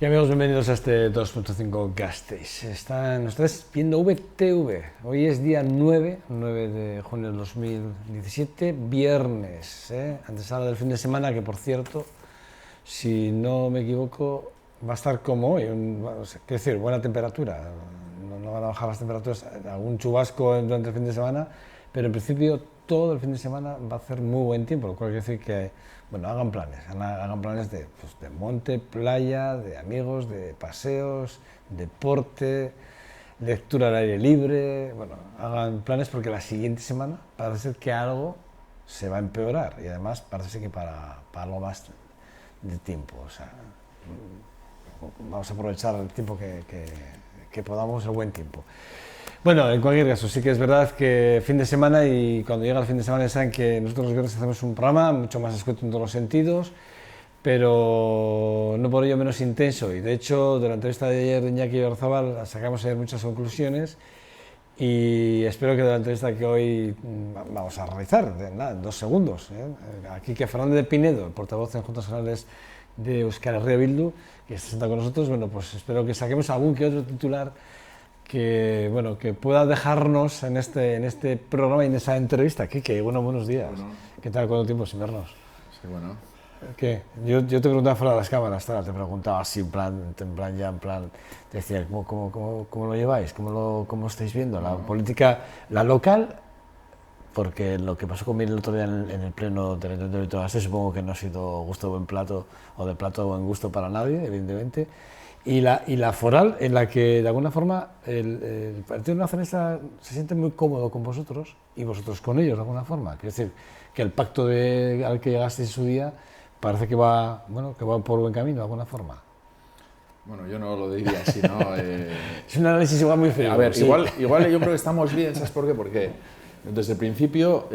Y amigos, bienvenidos a este 2.5 Gasteiz. Están ustedes viendo VTV. Hoy es día 9 de junio del 2017, viernes, antesala del fin de semana, que por cierto, si no me equivoco, va a estar como hoy, quiero decir, buena temperatura. No van a bajar las temperaturas, algún chubasco durante el fin de semana, pero en principio todo el fin de semana va a hacer muy buen tiempo, lo cual quiere decir que, bueno, hagan planes de monte, playa, de amigos, de paseos, deporte, lectura al aire libre, bueno, hagan planes porque la siguiente semana parece ser que algo se va a empeorar y además parece ser que para algo más de tiempo, o sea, vamos a aprovechar el tiempo que podamos, el buen tiempo. Bueno, en cualquier caso, sí que es verdad que fin de semana, y cuando llega el fin de semana saben que nosotros los viernes hacemos un programa mucho más escueto en todos los sentidos, pero no por ello menos intenso, y de hecho de la entrevista de ayer de Iñaki Oyarzabal sacamos ayer muchas conclusiones y espero que de la entrevista que hoy vamos a realizar, en 2 segundos, aquí que Fernández de Pinedo, el portavoz en Juntas Generales de Euskal Herria Bildu, que se sienta con nosotros, bueno, pues espero que saquemos algún que otro titular que, bueno, que pueda dejarnos en este programa y en esa entrevista. Quique, bueno, buenos días. Bueno. ¿Qué tal? ¿Cuánto tiempo sin vernos? Sí, bueno. ¿Qué? Yo te preguntaba fuera de las cámaras, te preguntaba así, en plan, te decía, ¿cómo lo lleváis? ¿Cómo lo estáis viendo? La política, la local, porque lo que pasó conmigo el otro día en el pleno del Ayuntamiento de Vitoria-Gasteiz supongo que no ha sido gusto de buen plato o de plato de buen gusto para nadie, evidentemente. Y la foral, en la que de alguna forma el Partido Nacionalista se siente muy cómodo con vosotros y vosotros con ellos de alguna forma. Quiero decir, que el pacto al que llegasteis en su día parece que va por buen camino de alguna forma. Bueno, yo no lo diría así, ¿no? Es un análisis igual muy feo. A ver, sí. igual yo creo que estamos bien, ¿sabes por qué? Porque desde el principio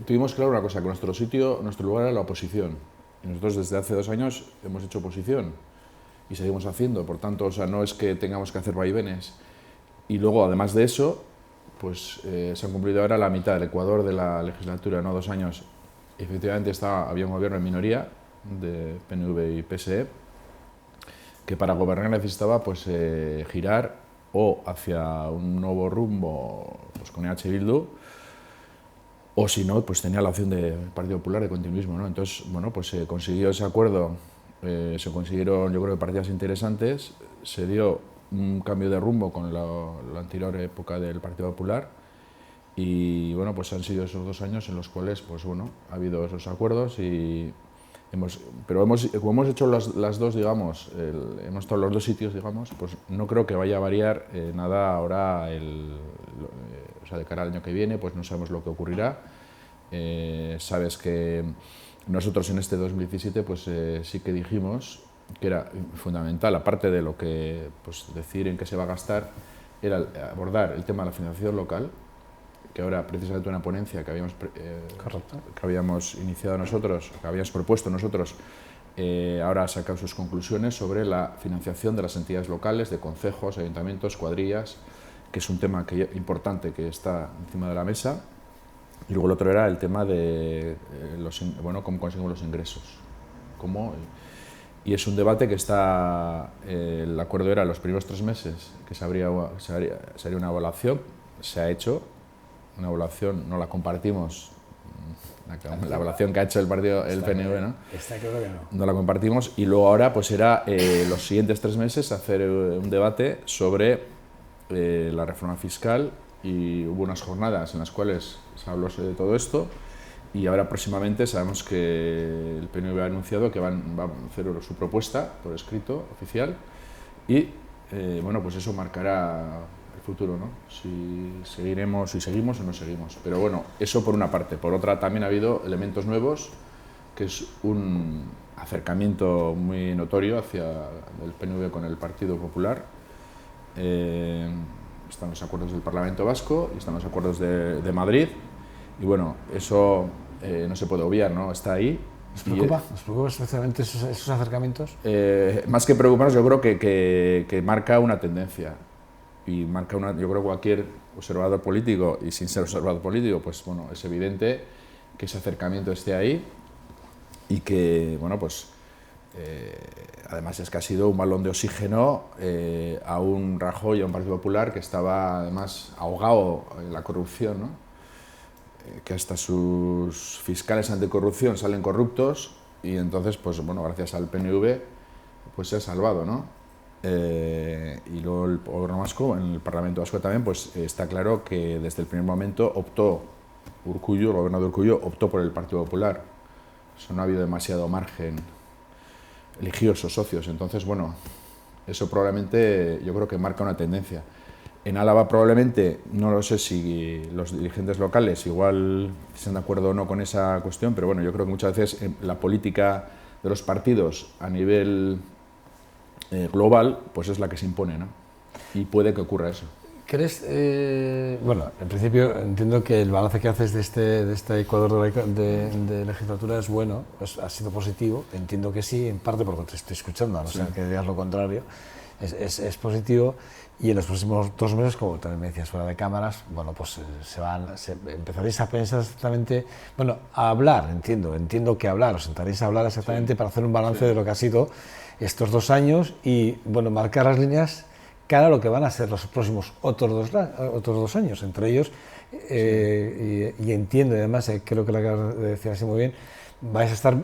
tuvimos claro una cosa, que nuestro lugar era la oposición. Y nosotros desde hace 2 años hemos hecho oposición y seguimos haciendo, por tanto, o sea, no es que tengamos que hacer vaivenes. Y luego, además de eso, pues se han cumplido ahora la mitad del Ecuador de la legislatura, ¿no? 2 años. Efectivamente había un gobierno en minoría de PNV y PSE que para gobernar necesitaba pues, girar o hacia un nuevo rumbo pues, con EH Bildu, o si no, pues tenía la opción del Partido Popular de continuismo, ¿no? Entonces, bueno, pues se consiguió ese acuerdo, se consiguieron, yo creo, partidas interesantes, se dio un cambio de rumbo con la anterior época del Partido Popular y, bueno, pues han sido esos 2 años en los cuales, pues bueno, ha habido esos acuerdos y como hemos hecho las dos, digamos, hemos estado en los 2 sitios, digamos, pues no creo que vaya a variar nada ahora, o sea, de cara al año que viene, pues no sabemos lo que ocurrirá. Sabes que nosotros en este 2017 pues sí que dijimos que era fundamental, aparte de lo que pues, decir en qué se va a gastar, era abordar el tema de la financiación local, que ahora precisamente una ponencia que habíamos iniciado nosotros, que habíamos propuesto nosotros, ahora ha sacado sus conclusiones sobre la financiación de las entidades locales, de concejos, ayuntamientos, cuadrillas, que es un tema importante que está encima de la mesa. Y luego el otro era el tema de cómo conseguimos los ingresos. Y es un debate que está, el acuerdo era los primeros 3 meses que se haría una evaluación, se ha hecho una evaluación, no la compartimos, la evaluación que ha hecho el PNV, ¿no? Está claro que no. No la compartimos y luego ahora pues era los siguientes 3 meses hacer un debate sobre la reforma fiscal y hubo unas jornadas en las cuales se habló de todo esto y ahora próximamente sabemos que el PNV ha anunciado que va a hacer su propuesta por escrito oficial y bueno, pues eso marcará el futuro, ¿no? Si seguimos o no seguimos. Pero bueno, eso por una parte. Por otra también ha habido elementos nuevos, que es un acercamiento muy notorio hacia el PNV con el Partido Popular. Están los acuerdos del Parlamento Vasco y están los acuerdos de Madrid. Y bueno, eso no se puede obviar, ¿no? Está ahí. ¿Nos preocupa especialmente esos acercamientos? Más que preocuparnos, yo creo que marca una tendencia. Y marca yo creo que cualquier observador político, y sin ser observador político, pues bueno, es evidente que ese acercamiento esté ahí y que, bueno, pues Además es que ha sido un balón de oxígeno a un Rajoy, a un Partido Popular que estaba además ahogado en la corrupción, ¿no? Que hasta sus fiscales anticorrupción salen corruptos y entonces, pues bueno, gracias al PNV, pues se ha salvado, ¿no? Y luego el gobierno vasco, en el Parlamento vasco también, pues está claro que desde el primer momento optó Urkullu, el gobierno de Urkullu, optó por el Partido Popular. Eso no ha habido demasiado margen. Eligió esos socios. Entonces, bueno, eso probablemente yo creo que marca una tendencia. En Álava probablemente, no lo sé si los dirigentes locales igual están de acuerdo o no con esa cuestión, pero bueno, yo creo que muchas veces la política de los partidos a nivel global pues es la que se impone, ¿no? Y puede que ocurra eso. ¿Crees? Bueno, en principio entiendo que el balance que haces de este Ecuador de legislatura es bueno, pues ha sido positivo, entiendo que sí, en parte porque te estoy escuchando, a no ser que digas lo contrario, es positivo, y en los próximos 2 meses, como también me decías fuera de cámaras, bueno, pues empezaréis a pensar exactamente, bueno, a hablar, entiendo que hablar, os sentaréis a hablar exactamente para hacer un balance de lo que ha sido estos 2 años y, bueno, marcar las líneas cara a lo que van a ser los próximos otros 2 años, entre ellos, y entiendo, y además creo que lo acabas de decir así muy bien, vais a estar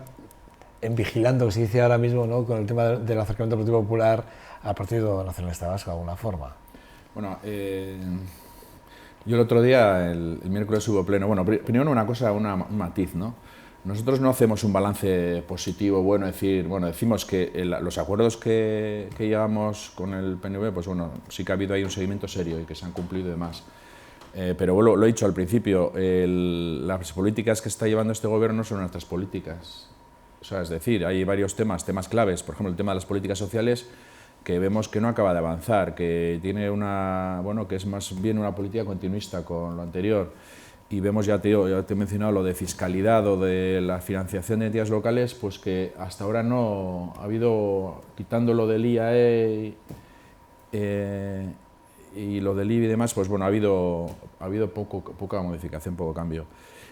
vigilando, que se dice ahora mismo, ¿no?, con el tema del acercamiento del Partido Popular al Partido Nacionalista Vasco, de alguna forma. Bueno, yo el otro día, el miércoles hubo pleno. Bueno, primero una cosa, un matiz, ¿no? Nosotros no hacemos un balance positivo, bueno, decimos que los acuerdos que llevamos con el PNV, pues bueno, sí que ha habido ahí un seguimiento serio y que se han cumplido y demás. Pero bueno, lo he dicho al principio, las políticas que está llevando este gobierno no son nuestras políticas. O sea, es decir, hay varios temas claves, por ejemplo, el tema de las políticas sociales, que vemos que no acaba de avanzar, que tiene que es más bien una política continuista con lo anterior. Y vemos, ya te he mencionado lo de fiscalidad o de la financiación de entidades locales, pues que hasta ahora no ha habido, quitando lo del IAE y lo del IBI y demás, pues bueno, ha habido poca modificación, poco cambio.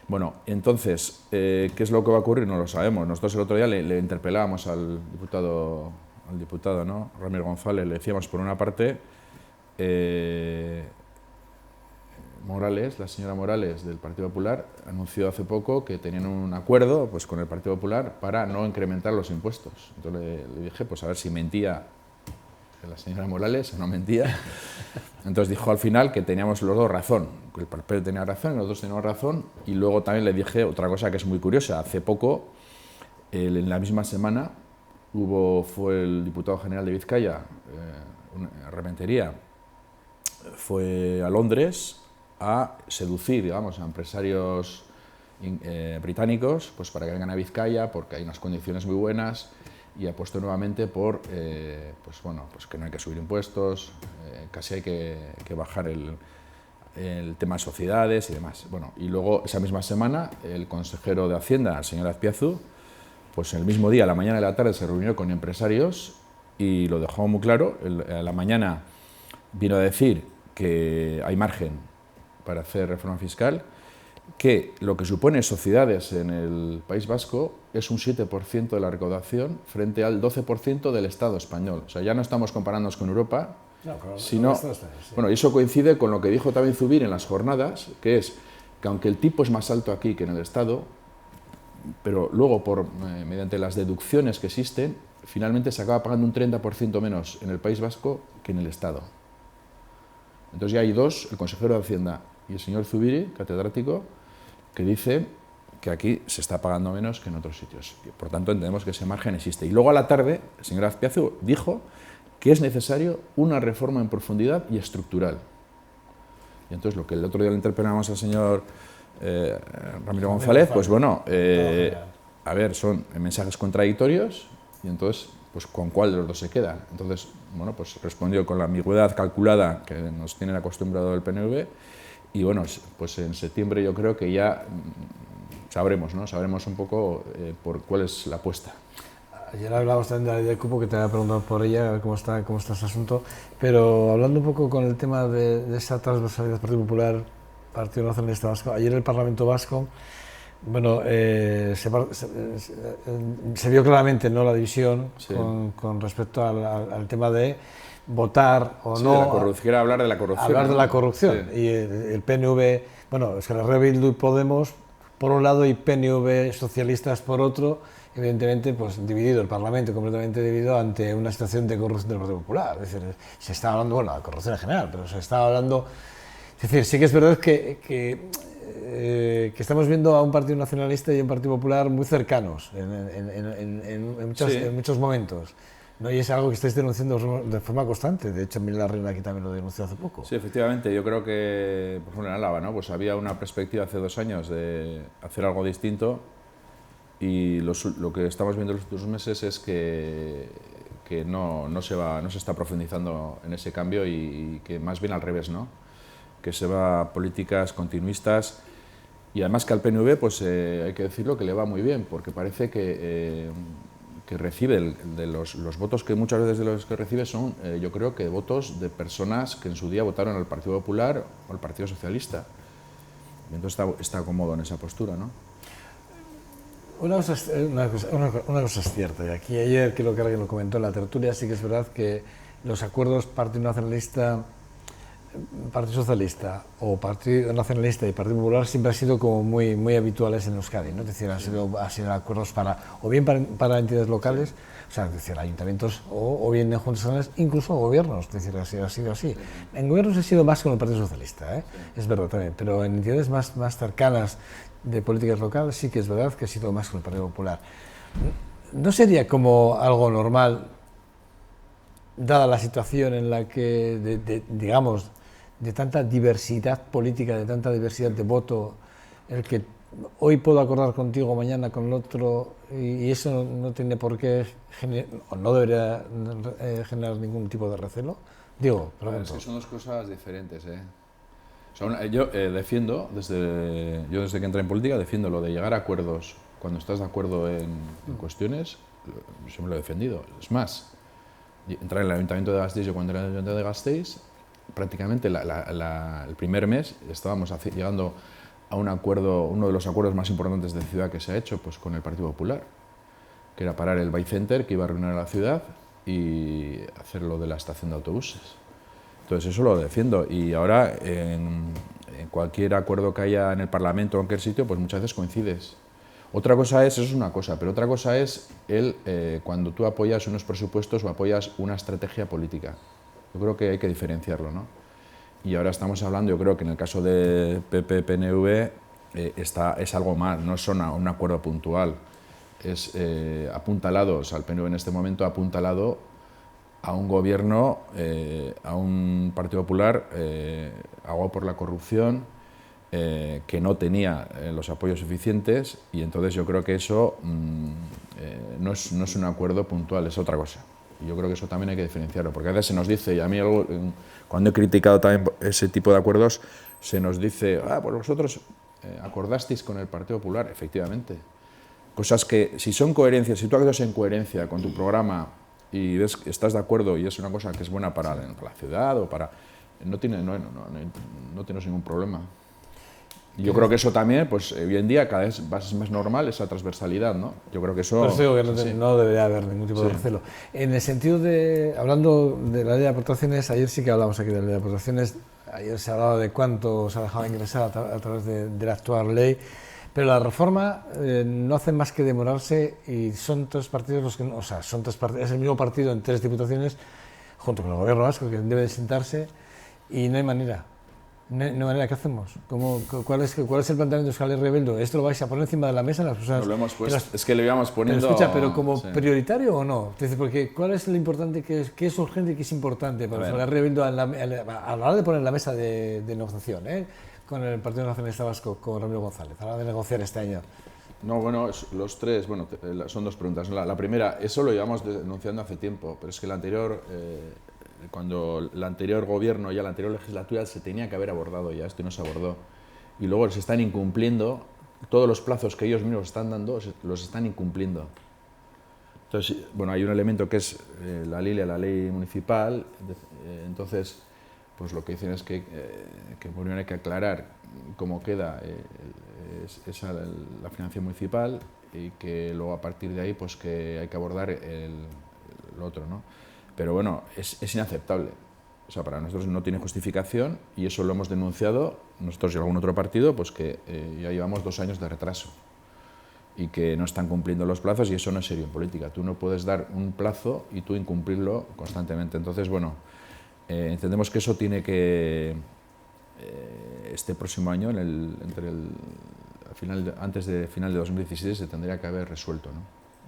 Bueno, entonces, ¿qué es lo que va a ocurrir? No lo sabemos. Nosotros el otro día le interpelábamos al diputado, ¿no?, Ramiro González, le decíamos, por una parte, Morales, la señora Morales del Partido Popular, anunció hace poco que tenían un acuerdo, pues, con el Partido Popular para no incrementar los impuestos. Entonces le dije, pues a ver si mentía la señora Morales o no mentía. Entonces dijo al final que teníamos los dos razón, que el papel tenía razón y los dos teníamos razón. Y luego también le dije otra cosa que es muy curiosa. Hace poco, en la misma semana, fue el diputado general de Vizcaya, Rementería, fue a Londres a seducir, digamos, a empresarios británicos, pues para que vengan a Vizcaya, porque hay unas condiciones muy buenas, y ha puesto nuevamente por pues que no hay que subir impuestos, casi hay que bajar el tema de sociedades y demás. Bueno, y luego esa misma semana el consejero de Hacienda, el señor Azpiazu, pues el mismo día, a la mañana y a la tarde, se reunió con empresarios y lo dejó muy claro. A la mañana vino a decir que hay margen para hacer reforma fiscal, que lo que supone sociedades en el País Vasco es un 7% de la recaudación frente al 12% del Estado español. O sea, ya no estamos comparándonos con Europa, sino... Bueno, y eso coincide con lo que dijo también Zubir en las jornadas, que es que aunque el tipo es más alto aquí que en el Estado, pero luego, mediante las deducciones que existen, finalmente se acaba pagando un 30% menos en el País Vasco que en el Estado. Entonces ya hay dos, el consejero de Hacienda y el señor Zubiri, catedrático, que dice que aquí se está pagando menos que en otros sitios. Y por tanto, entendemos que ese margen existe. Y luego a la tarde, el señor Azpiazu dijo que es necesario una reforma en profundidad y estructural. Y entonces, lo que el otro día le interpelamos al señor Ramiro González, pues bueno, a ver, son mensajes contradictorios, y entonces, pues ¿con cuál de los dos se queda? Entonces, bueno, pues respondió con la ambigüedad calculada que nos tiene acostumbrado el PNV, y bueno, pues en septiembre yo creo que ya sabremos, ¿no? Sabremos un poco por cuál es la apuesta. Ayer hablábamos también de la ley de cupo, que te había preguntado por ella, a ver cómo está ese asunto, pero hablando un poco con el tema de esa transversalidad Partido Popular, Partido Nacionalista Vasco, ayer el Parlamento Vasco Bueno, se vio claramente, ¿no?, la división Sí. con respecto al tema de votar o Sí, no. quiero hablar de la corrupción. Hablar de ¿no? la corrupción. Sí. Y el PNV, bueno, es que la Bildu y Podemos por un lado y PNV socialistas por otro, evidentemente pues dividido, el Parlamento completamente dividido ante una situación de corrupción del Partido Popular. Es decir, se está hablando, bueno, de corrupción en general, pero se está hablando. Es decir, sí que es verdad que estamos viendo a un partido nacionalista y un partido popular muy cercanos en muchos momentos. ¿No? Y es algo que estáis denunciando de forma constante. De hecho, Miguel Larrión aquí también lo denunció hace poco. Sí, efectivamente. Yo creo que, por ejemplo, en Álava, ¿no? Pues había una perspectiva hace 2 años de hacer algo distinto y lo que estamos viendo en los últimos meses es que no se está profundizando en ese cambio y que más bien al revés, ¿no? Que se va a políticas continuistas y además que al PNV, pues hay que decirlo que le va muy bien, porque parece que recibe los votos que muchas veces de los que recibe son, yo creo que votos de personas que en su día votaron al Partido Popular o al Partido Socialista. Y entonces está cómodo en esa postura, ¿no? Una cosa es cierta, y aquí ayer creo que alguien lo comentó en la tertulia, sí que es verdad que los acuerdos Partido Nacionalista, Partido Socialista o Partido Nacionalista y Partido Popular siempre han sido como muy habituales en Euskadi, ¿no? Es decir, han sido acuerdos o bien para entidades locales, sí. O sea, es decir, ayuntamientos o bien en juntas generales, incluso gobiernos, es decir, ha sido así. Sí. En gobiernos ha sido más con el Partido Socialista, ¿eh? Sí. Es verdad también, pero en entidades más cercanas de políticas locales sí que es verdad que ha sido más con el Partido Popular. ¿No sería como algo normal, dada la situación en la que, digamos, de tanta diversidad política, de tanta diversidad de voto, el que hoy puedo acordar contigo, mañana con el otro, y eso no tiene por qué o no debería generar ningún tipo de recelo? Digo, es que son dos cosas diferentes, ¿eh? O sea, yo defiendo, desde que entré en política, defiendo lo de llegar a acuerdos cuando estás de acuerdo en cuestiones, siempre lo he defendido. Es más, entrar en el Ayuntamiento de Gasteiz, yo cuando entré en el Ayuntamiento de Gasteiz, prácticamente el primer mes estábamos llegando a un acuerdo, uno de los acuerdos más importantes de ciudad que se ha hecho, pues con el Partido Popular, que era parar el Bike Center, que iba a arruinar a la ciudad, y hacer lo de la estación de autobuses. Entonces eso lo defiendo, y ahora en cualquier acuerdo que haya en el Parlamento o en cualquier sitio, pues muchas veces coincides. Otra cosa es, eso es una cosa, pero otra cosa es cuando tú apoyas unos presupuestos o apoyas una estrategia política. Yo creo que hay que diferenciarlo, ¿no? Y ahora estamos hablando, yo creo que en el caso de PP-PNV es algo más, no es un acuerdo puntual, es apuntalados, al PNV en este momento apuntalado a un gobierno, a un Partido Popular ahogado por la corrupción, que no tenía los apoyos suficientes, y entonces yo creo que eso no es un acuerdo puntual, es otra cosa. Y yo creo que eso también hay que diferenciarlo, porque a veces se nos dice, y a mí cuando he criticado también ese tipo de acuerdos, se nos dice, pues vosotros acordasteis con el Partido Popular, efectivamente. Cosas que, si son coherencias, si tú actúas en coherencia con tu programa y ves que estás de acuerdo y es una cosa que es buena para la ciudad o para... No tienes ningún problema. Y yo creo que eso también, pues hoy en día cada vez es más normal esa transversalidad, ¿no? Yo creo que eso... Pues digo que no debería haber ningún tipo de recelo. En el sentido de, hablando de la ley de aportaciones, ayer sí que hablamos aquí de la ley de aportaciones, ayer se ha hablado de cuánto se ha dejado ingresar a través de la actual ley, pero la reforma no hace más que demorarse y son tres partidos los que, o sea, es el mismo partido en 3 diputaciones, junto con el gobierno vasco, que debe de sentarse, y no hay manera. No hay manera, ¿qué hacemos? ¿Cuál es el planteamiento de Euskal Herria Bildu? ¿Esto lo vais a poner encima de la mesa? Las personas, no lo hemos puesto, es que le íbamos poniendo... Pero escucha, ¿pero como prioritario o no? Entonces, porque ¿cuál es lo importante, qué es urgente y qué es importante para Euskal Herria Bildu a la hora de poner la mesa de negociación, con el Partido Nacionalista Vasco, con Ramiro González, a la hora de negociar este año? No, bueno, los tres, bueno, son dos preguntas. La primera, eso lo llevamos denunciando hace tiempo, pero es que cuando el anterior gobierno y la anterior legislatura se tenía que haber abordado ya, esto no se abordó. Y luego se están incumpliendo, todos los plazos que ellos mismos están dando, los están incumpliendo. Entonces, bueno, hay un elemento que es la ley municipal, entonces, pues lo que dicen es que primero hay que aclarar cómo queda la financiación municipal y que luego a partir de ahí pues que hay que abordar lo otro, ¿no? Pero bueno, es inaceptable. O sea, para nosotros no tiene justificación y eso lo hemos denunciado nosotros y algún otro partido, pues que ya llevamos 2 años de retraso y que no están cumpliendo los plazos y eso no es serio en política. Tú no puedes dar un plazo y tú incumplirlo constantemente. Entonces, bueno, entendemos que eso tiene que, este próximo año, antes de final de 2017, se tendría que haber resuelto, ¿no?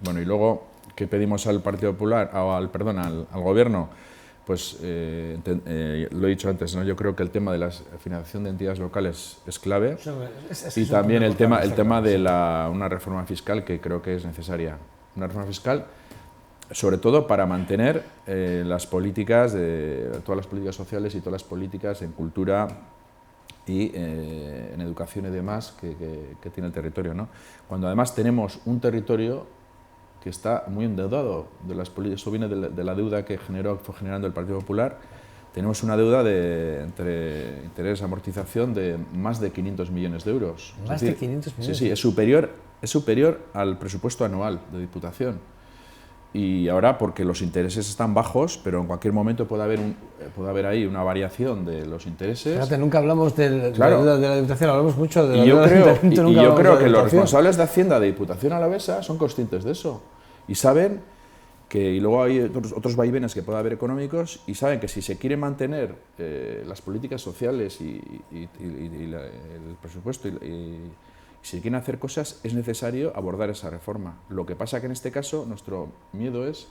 Bueno, y luego, ¿qué pedimos al Partido Popular, al Gobierno? Pues lo he dicho antes, ¿no? Yo creo que el tema de la financiación de entidades locales es clave y también el tema de una reforma fiscal que creo que es necesaria. Una reforma fiscal, sobre todo para mantener las políticas, todas las políticas sociales y todas las políticas en cultura y en educación y demás que tiene el territorio, ¿no? Cuando además tenemos un territorio que está muy endeudado, eso viene de la deuda que fue generando el Partido Popular. Tenemos una deuda entre interés y amortización de más de 500 millones de euros. ¿Más de 500 millones? Sí, es superior al presupuesto anual de Diputación. Y ahora, porque los intereses están bajos, pero en cualquier momento puede haber ahí una variación de los intereses. Fíjate, nunca hablamos de la deuda de la Diputación, hablamos mucho de la deuda del Ayuntamiento. Y yo creo que los responsables de Hacienda de Diputación Alavesa son conscientes de eso. Y saben que, y luego hay otros vaivenes que puede haber económicos, y saben que si se quieren mantener las políticas sociales y el presupuesto y si quieren hacer cosas, es necesario abordar esa reforma. Lo que pasa que en este caso nuestro miedo es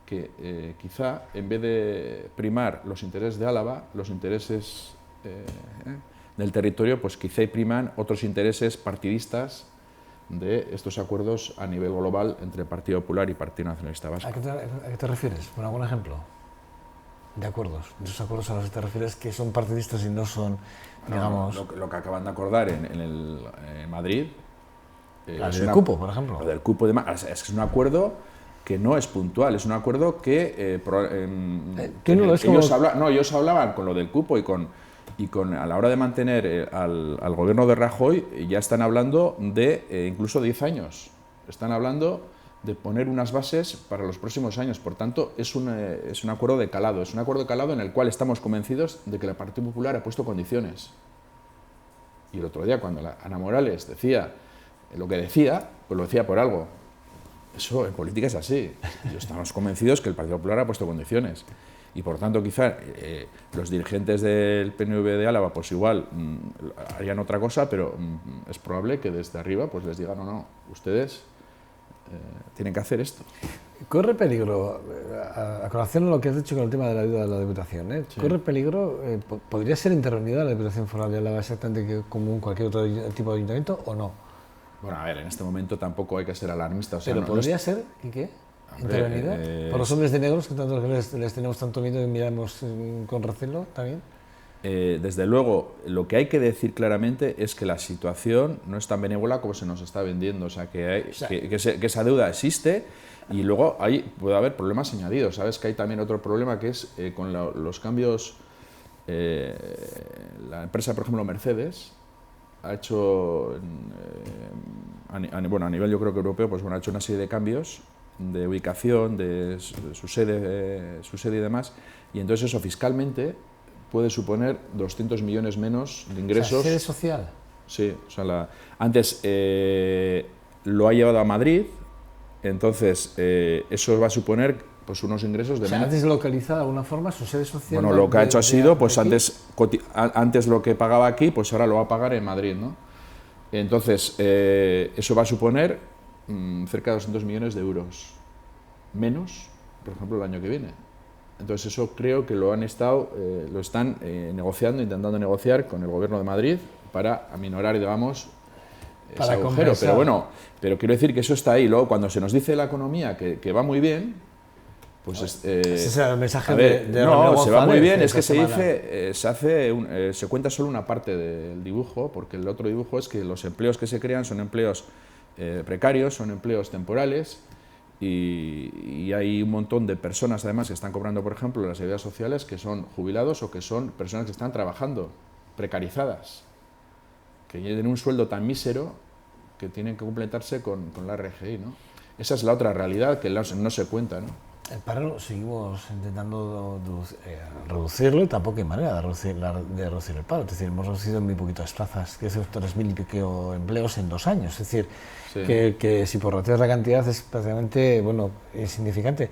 que quizá en vez de primar los intereses de Álava, los intereses del territorio, pues quizá priman otros intereses partidistas de estos acuerdos a nivel global entre Partido Popular y Partido Nacionalista Vasco. ¿A qué te refieres? ¿Por algún ejemplo? De acuerdos. De esos acuerdos a los que te refieres que son partidistas y no son, digamos... Lo que acaban de acordar en Madrid... del cupo, por ejemplo. Lo del cupo es un acuerdo que no es puntual, es un acuerdo que... ellos hablaban con lo del cupo y a la hora de mantener al gobierno de Rajoy, ya están hablando de incluso 10 años. Están hablando de poner unas bases para los próximos años. Por tanto, es un acuerdo de calado. Es un acuerdo de calado en el cual estamos convencidos de que el Partido Popular ha puesto condiciones. Y el otro día, cuando Ana Morales decía lo que decía, pues lo decía por algo. Eso en política es así. Y estamos convencidos que el Partido Popular ha puesto condiciones. Y por tanto quizá los dirigentes del PNV de Álava pues igual harían otra cosa, pero es probable que desde arriba pues les digan no, ustedes tienen que hacer esto. Corre peligro, a colación de lo que has dicho con el tema de la ayuda de la Diputación, sí. Corre peligro, ¿podría ser intervenida la Diputación Foral de Álava exactamente como cualquier otro tipo de ayuntamiento o no? Bueno, a ver, en este momento tampoco hay que ser alarmista. O sea, ¿pero podría ser? ¿Y qué? ¿Intervenida? ¿Por los hombres de negros que tanto les tenemos tanto miedo y miramos con recelo también? Desde luego, lo que hay que decir claramente es que la situación no es tan benévola como se nos está vendiendo. O sea, que esa deuda existe y luego puede haber problemas añadidos. Sabes que hay también otro problema que es con los cambios. La empresa, por ejemplo, Mercedes, ha hecho, a nivel yo creo que europeo, pues bueno, ha hecho una serie de cambios de ubicación, de su sede y demás, y entonces eso fiscalmente puede suponer 200 millones menos de ingresos. O sea, ¿sede social? Sí, o sea, antes lo ha llevado a Madrid, entonces eso va a suponer pues unos ingresos de menos. ¿Antes localizada de alguna forma su sede social? Bueno, lo que ha hecho ha sido, pues antes lo que pagaba aquí, pues ahora lo va a pagar en Madrid, ¿no? Entonces, eso va a suponer cerca de 200 millones de euros menos, por ejemplo, el año que viene. Entonces eso creo que lo están negociando, intentando negociar con el Gobierno de Madrid para aminorar, digamos, ese agujero. Pero bueno, quiero decir que eso está ahí. Luego, cuando se nos dice la economía que va muy bien, pues ese es el mensaje no, se va muy bien, es que se cuenta solo una parte del dibujo, porque el otro dibujo es que los empleos que se crean son empleos precarios, son empleos temporales, y hay un montón de personas además que están cobrando, por ejemplo, las ayudas sociales, que son jubilados o que son personas que están trabajando, precarizadas, que tienen un sueldo tan mísero que tienen que completarse con la RGI, ¿no? Esa es la otra realidad que no se cuenta, ¿no? El paro seguimos intentando reducirlo y tampoco hay manera de reducir el paro. Es decir, hemos reducido en muy poquitas plazas, que es 3.000 y pico empleos en 2 años. Es decir, Sí. que si por ratear la cantidad es prácticamente, bueno, insignificante.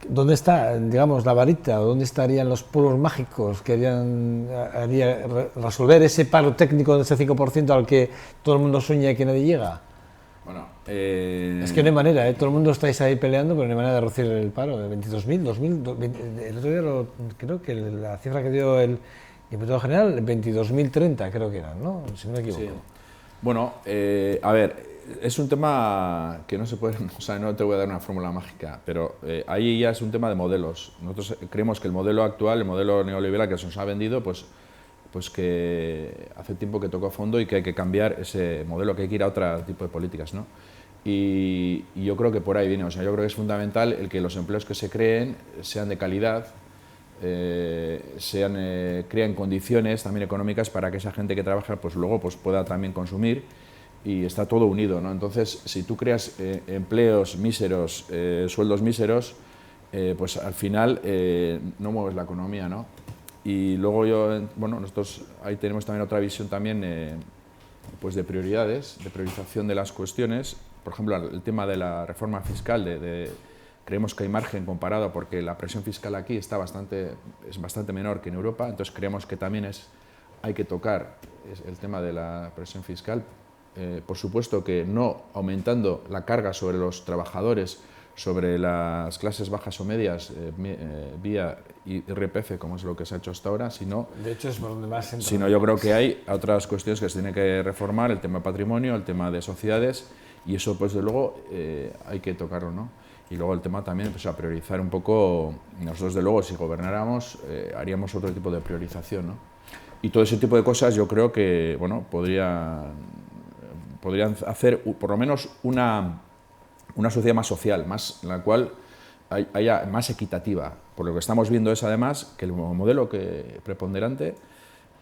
¿Dónde está, digamos, la varita? ¿O dónde estarían los polvos mágicos que harían resolver ese paro técnico de ese 5% al que todo el mundo sueña y que nadie llega? Bueno, Es que no hay manera, ¿eh? Todo el mundo estáis ahí peleando, pero no hay manera de reducir el paro. De 22.000, 2.000, el otro día creo que la cifra que dio el diputado general, 22.030 creo que eran, ¿no? Si no me equivoco. sí. Bueno, a ver, es un tema que no se puede, o sea, no te voy a dar una fórmula mágica, pero ahí ya es un tema de modelos. Nosotros creemos que el modelo actual, el modelo neoliberal que se nos ha vendido, pues que hace tiempo que tocó a fondo y que hay que cambiar ese modelo, que hay que ir a otro tipo de políticas, ¿no? Y yo creo que por ahí viene, o sea, yo creo que es fundamental el que los empleos que se creen sean de calidad, crean condiciones también económicas para que esa gente que trabaja pues luego pues pueda también consumir, y está todo unido, ¿no? Entonces, si tú creas empleos míseros, sueldos míseros, pues al final no mueves la economía, ¿no? Y luego bueno, nosotros ahí tenemos también otra visión también pues de prioridades, de priorización de las cuestiones. Por ejemplo, el tema de la reforma fiscal, creemos que hay margen comparado porque la presión fiscal aquí es bastante menor que en Europa, entonces creemos que también hay que tocar el tema de la presión fiscal. Por supuesto que no aumentando la carga sobre los trabajadores, sobre las clases bajas o medias vía IRPF, como es lo que se ha hecho hasta ahora, sino De hecho, es por donde más entra. sino yo creo que hay otras cuestiones que se tienen que reformar, el tema de patrimonio, el tema de sociedades, y eso pues de luego hay que tocarlo, ¿no? Y luego el tema también, pues a priorizar un poco, nosotros de luego si gobernáramos haríamos otro tipo de priorización, ¿no? Y todo ese tipo de cosas yo creo que, bueno, podrían hacer por lo menos una sociedad más social, más, en la cual haya más equitativa. Por lo que estamos viendo es además que el modelo preponderante,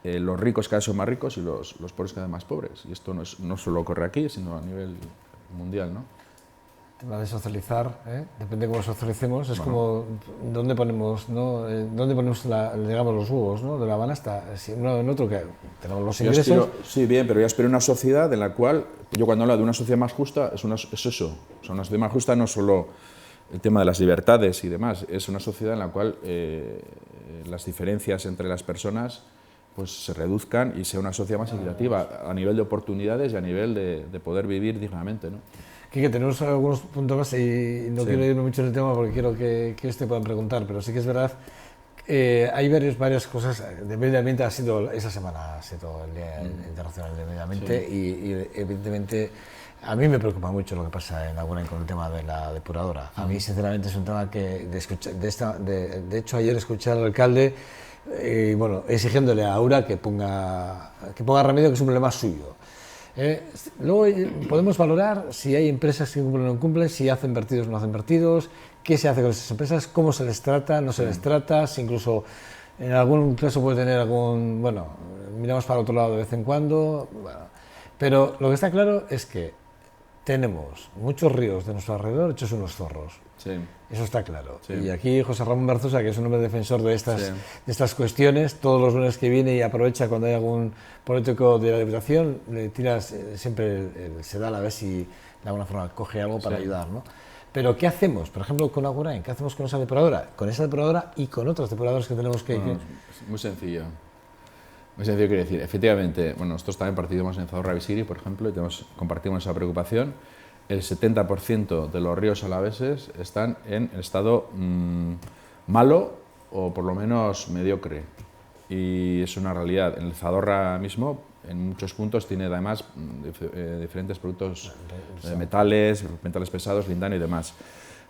los ricos cada vez son más ricos y los pobres cada vez más pobres. Y esto no solo ocurre aquí, sino a nivel mundial, ¿no? El tema de socializar, depende de cómo socialicemos, es como dónde ponemos, ¿no? Dónde ponemos digamos, los huevos, ¿no? De la banasta. Si uno en otro que tenemos los ingresos. Sí, bien, pero yo espero una sociedad en la cual, yo cuando hablo de una sociedad más justa, es eso. O sea, una sociedad más justa no es solo el tema de las libertades y demás, es una sociedad en la cual las diferencias entre las personas pues se reduzcan y sea una sociedad más equitativa a nivel de oportunidades y a nivel de poder vivir dignamente, ¿no? Quique, tenemos algunos puntos más y no quiero irme mucho en el tema porque quiero que te puedan preguntar, pero sí que es verdad, hay varias cosas. De medio ambiente esa semana ha sido el Día Internacional del Medio Ambiente, y evidentemente a mí me preocupa mucho lo que pasa en Agurain con el tema de la depuradora. A mí sinceramente es un tema que, de hecho ayer escuché al alcalde bueno, exigiéndole a Aura que ponga remedio, que es un problema suyo. Luego podemos valorar si hay empresas que cumplen o no cumplen, si hacen vertidos o no hacen vertidos, qué se hace con esas empresas, cómo se les trata, no se les trata, si incluso en algún caso puede tener bueno, miramos para otro lado de vez en cuando, bueno. Pero lo que está claro es que tenemos muchos ríos de nuestro alrededor hechos unos zorros. Sí. Eso está claro. Sí. Y aquí José Ramón Berzosa, que es un hombre defensor de estas cuestiones, todos los lunes que viene y aprovecha cuando hay algún político de la Diputación, le tiras siempre el sedal a ver si de alguna forma coge algo para ayudar, ¿no? Pero ¿qué hacemos? Por ejemplo, con Agurain, ¿qué hacemos con esa depuradora? Con esa depuradora y con otras depuradoras que tenemos que... Bueno, muy sencillo. Muy sencillo, quiero decir. Efectivamente, bueno, nosotros también participamos en Zadorra Visiri, por ejemplo, y compartimos esa preocupación. El 70% de los ríos alaveses están en estado malo o por lo menos mediocre. Y es una realidad. En el Zadorra mismo, en muchos puntos, tiene además diferentes productos metales pesados, lindano y demás.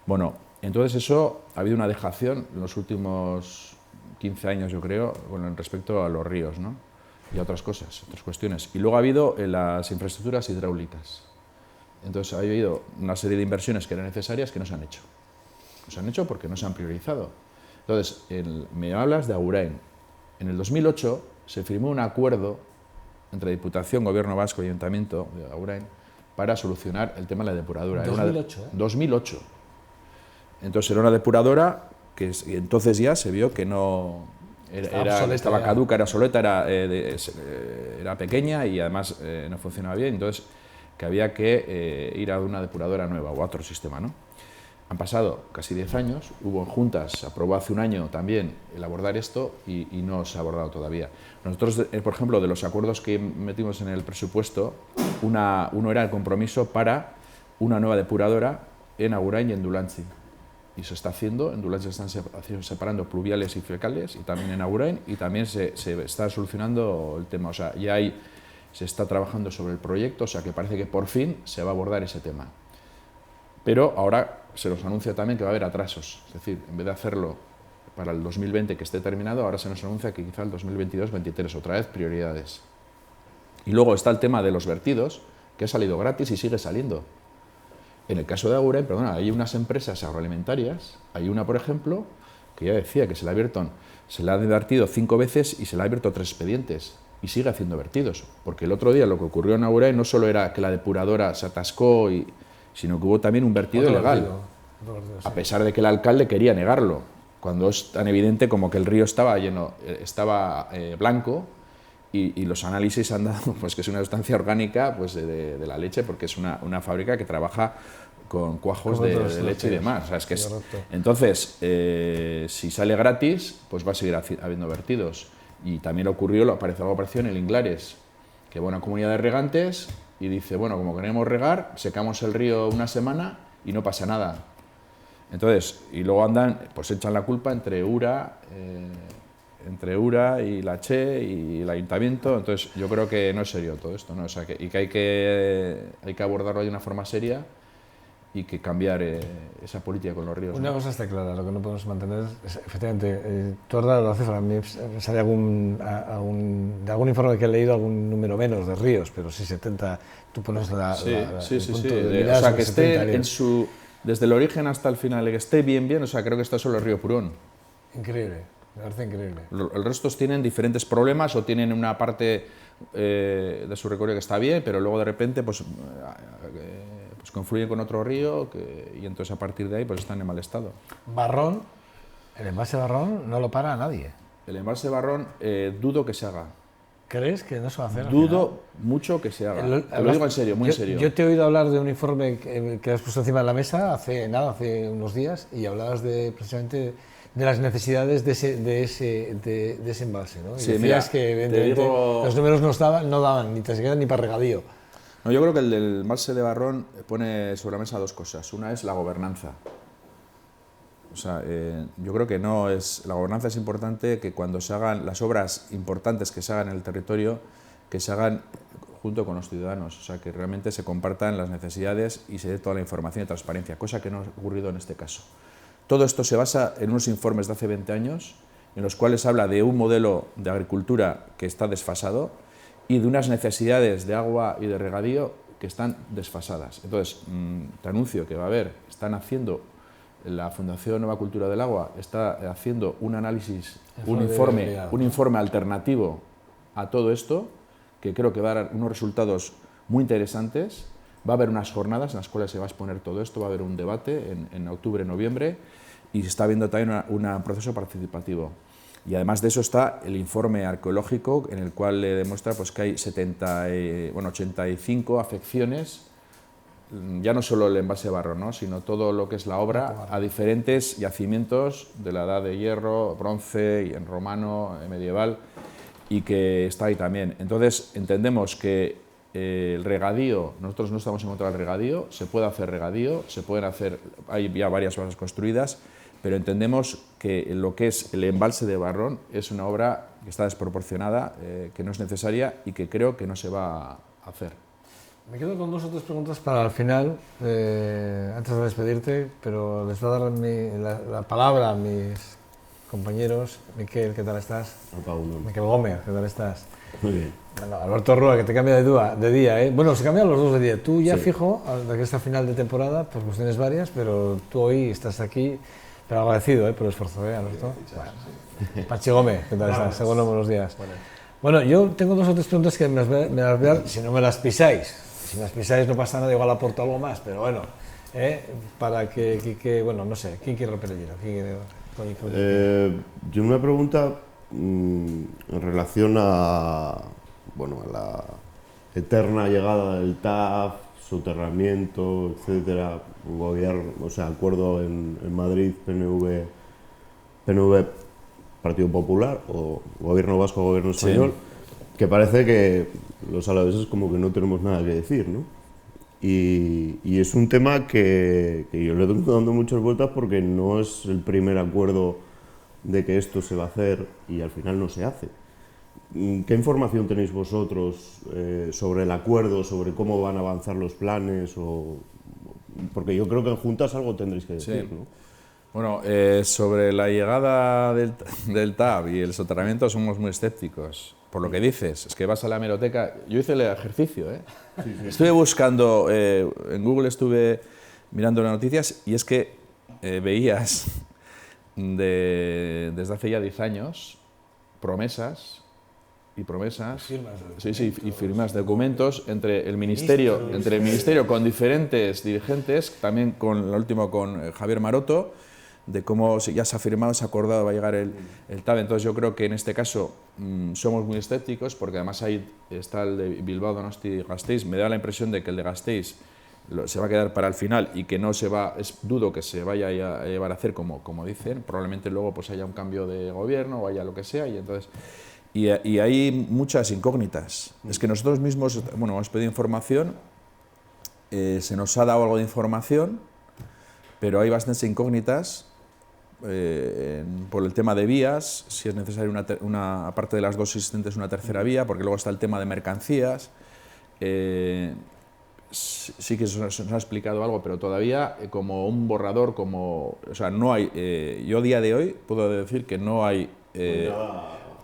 Bueno, entonces eso ha habido una dejación en los últimos 15 años, yo creo, bueno, respecto a los ríos, ¿no? Y a otras cosas, otras cuestiones. Y luego ha habido las infraestructuras hidráulicas. Entonces ha habido una serie de inversiones que eran necesarias que no se han hecho. No se han hecho porque no se han priorizado. Entonces, me hablas de Agurain. En el 2008 se firmó un acuerdo entre Diputación, Gobierno Vasco y Ayuntamiento de Agurain para solucionar el tema de la depuradora. 2008, 2008. Entonces era una depuradora que entonces ya se vio que no estaba caduca, era obsoleta, era pequeña y además no funcionaba bien, entonces que había que ir a una depuradora nueva o a otro sistema, ¿no? Han pasado casi 10 años, hubo juntas, se aprobó hace un año también el abordar esto y no se ha abordado todavía. Nosotros, por ejemplo, de los acuerdos que metimos en el presupuesto, uno era el compromiso para una nueva depuradora en Agurain y en Dulantzi. Y se está haciendo, en Dulantzi se están separando pluviales y fecales, y también en Agurain, y también se está solucionando el tema. O sea, se está trabajando sobre el proyecto, o sea que parece que por fin se va a abordar ese tema. Pero ahora se nos anuncia también que va a haber atrasos, es decir, en vez de hacerlo para el 2020 que esté terminado, ahora se nos anuncia que quizá el 2022-23, otra vez prioridades. Y luego está el tema de los vertidos, que ha salido gratis y sigue saliendo. En el caso de Agurain, perdona, hay unas empresas agroalimentarias, hay una, por ejemplo, que ya decía que se le ha vertido 5 veces y se le ha abierto 3 expedientes y sigue haciendo vertidos, porque el otro día lo que ocurrió en Agurain no solo era que la depuradora se atascó sino que hubo también un vertido ilegal, a pesar de que el alcalde quería negarlo, cuando es tan evidente como que el río estaba lleno, estaba blanco, y los análisis han dado pues, que es una sustancia orgánica pues, de la leche, porque es una fábrica que trabaja con cuajos de leche y demás. O sea, es que entonces, si sale gratis, pues va a seguir habiendo vertidos. Y también ocurrió, algo apareció en el Inglares, que va una comunidad de regantes y dice, bueno, como queremos regar, secamos el río una semana y no pasa nada. Entonces, y luego andan, pues echan la culpa entre URA y la CHE y el Ayuntamiento. Entonces, yo creo que no es serio todo esto, ¿no? O sea, que hay que abordarlo de una forma seria y que cambiar esa política con los ríos. Una cosa está clara, lo que no podemos mantener es, efectivamente, tú has dado la cifra, a mí me sale de algún informe que he leído, algún número menos de ríos, pero sí 70, tú pones el punto de mirada, o sea, que esté desde el origen hasta el final, que esté bien, o sea, creo que está solo el río Purón. Increíble, me parece increíble. El resto tienen diferentes problemas o tienen una parte de su recorrido que está bien, pero luego de repente pues confluye con otro río y entonces a partir de ahí pues están en mal estado. Barrón, el embalse Barrón no lo para a nadie. El embalse Barrón dudo que se haga. ¿Crees que no se va a hacer? Dudo mucho que se haga. Te lo digo en serio, muy en serio. Yo te he oído hablar de un informe que has puesto encima de la mesa hace unos días y hablabas precisamente de las necesidades de ese embalse, ¿no? Y sí, decías que evidentemente los números no daban ni tan siquiera ni para regadío. No, yo creo que el del embalse de Barrón pone sobre la mesa 2 cosas. Una es la gobernanza. O sea, yo creo que la gobernanza es importante, que cuando se hagan las obras importantes que se hagan en el territorio, que se hagan junto con los ciudadanos, o sea, que realmente se compartan las necesidades y se dé toda la información y transparencia, cosa que no ha ocurrido en este caso. Todo esto se basa en unos informes de hace 20 años, en los cuales habla de un modelo de agricultura que está desfasado y de unas necesidades de agua y de regadío que están desfasadas. Entonces, te anuncio que va a haber, están haciendo, la Fundación Nueva Cultura del Agua está haciendo un análisis, un informe alternativo a todo esto, que creo que va a dar unos resultados muy interesantes. Va a haber unas jornadas en las cuales se va a exponer todo esto, va a haber un debate en octubre, noviembre, y se está viendo también un proceso participativo. Y además de eso está el informe arqueológico, en el cual le demuestra pues, que hay 85 afecciones, ya no solo el embalse Barrón, ¿no? Sino todo lo que es la obra, a diferentes yacimientos de la edad de hierro, bronce, y en romano, medieval, y que está ahí también. Entonces, entendemos que el regadío, nosotros no estamos en contra del regadío, se puede hacer regadío, hay ya varias obras construidas, pero entendemos que lo que es el embalse de Barrón es una obra que está desproporcionada, que no es necesaria y que creo que no se va a hacer. Me quedo con 2 o 3 preguntas para el final, antes de despedirte, pero les voy a dar la palabra a mis compañeros. Miquel, ¿qué tal estás? Miquel Gómez, ¿qué tal estás? Muy bien. Bueno, Alberto Rúa, que te cambia de día, ¿eh? Bueno, se cambian los dos de día. Tú ya fijo, de que esta final de temporada, pues cuestiones varias, pero tú hoy estás aquí, pero agradecido por el esfuerzo, Alberto. Bueno. Pachi Gómez, ¿qué tal estás? Bueno, buenos días. Bueno, yo tengo 2 o 3 preguntas que me las voy a dar, si no me las pisáis. Si me las pisáis no pasa nada, igual aporto algo más, pero bueno, para bueno, no sé, ¿quién quiere romper el hielo? Yo una pregunta en relación a, bueno, a la eterna llegada del TAF, soterramiento, etcétera, gobierno, o sea, acuerdo en Madrid, PNV, Partido Popular, o Gobierno Vasco, Gobierno Español, sí, que parece que los alaveses como que no tenemos nada que decir, ¿no? Y es un tema que yo le estoy dando muchas vueltas porque no es el primer acuerdo de que esto se va a hacer y al final no se hace. ¿Qué información tenéis vosotros sobre el acuerdo, sobre cómo van a avanzar los planes? Porque yo creo que en Juntas algo tendréis que decir, sí, ¿no? Bueno, sobre la llegada del TAV y el soterramiento somos muy escépticos. Por lo que dices, es que vas a la hemeroteca. Yo hice el ejercicio, ¿eh? Sí, sí. Estuve buscando, en Google estuve mirando las noticias y es que veías desde hace ya 10 años promesas y promesas, y firmas de documentos entre el ministerio con diferentes dirigentes, también con la última con Javier Maroto, de cómo ya se ha firmado, se ha acordado, va a llegar el TAV. Entonces yo creo que en este caso somos muy escépticos, porque además ahí está el de Bilbao, Donosti, Gasteiz. Me da la impresión de que el de Gasteiz se va a quedar para el final y que no se va, dudo que se vaya a llevar a hacer como dicen. Probablemente luego pues haya un cambio de gobierno o haya lo que sea, y entonces... Y hay muchas incógnitas. Es que nosotros mismos, bueno, hemos pedido información, se nos ha dado algo de información, pero hay bastantes incógnitas por el tema de vías, si es necesario aparte de las 2 existentes, una tercera vía, porque luego está el tema de mercancías. Sí que se nos ha explicado algo, pero todavía como un borrador, o sea, no hay, yo a día de hoy puedo decir que no hay...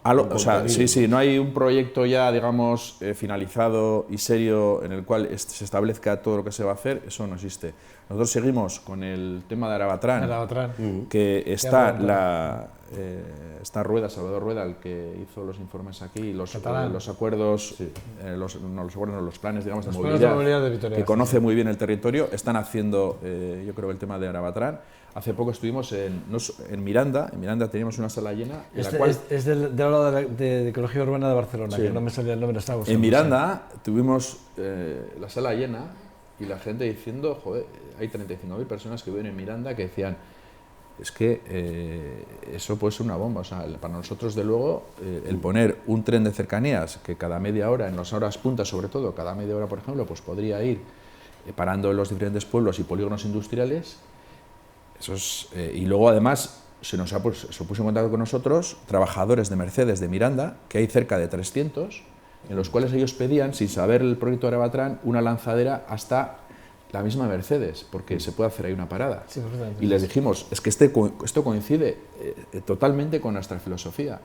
o sea, sí, no hay un proyecto ya, digamos, finalizado y serio en el cual se establezca todo lo que se va a hacer, eso no existe. Nosotros seguimos con el tema de Arabatran, que está Rueda, Salvador Rueda, el que hizo los informes aquí, los acuerdos, sí, los planes, digamos, de movilidad, que conoce muy bien el territorio. Están haciendo, yo creo, el tema de Arabatran. Hace poco estuvimos en Miranda. En Miranda teníamos una sala llena. Es del lado de Ecología Urbana de Barcelona, sí, que no me salía el nombre. En Miranda tuvimos la sala llena y la gente diciendo, joder, hay 35.000 personas que viven en Miranda, que decían, es que eso puede ser una bomba. O sea, para nosotros, de luego, el poner un tren de cercanías que cada media hora, en las horas puntas sobre todo, cada media hora, por ejemplo, pues podría ir parando en los diferentes pueblos y polígonos industriales. Eso es, y luego, además, se puso en contacto con nosotros trabajadores de Mercedes de Miranda, que hay cerca de 300, en los cuales ellos pedían, sin saber el proyecto de Arabatran, una lanzadera hasta la misma Mercedes, porque se puede hacer ahí una parada. Sí, y les dijimos, es que esto coincide totalmente con nuestra filosofía.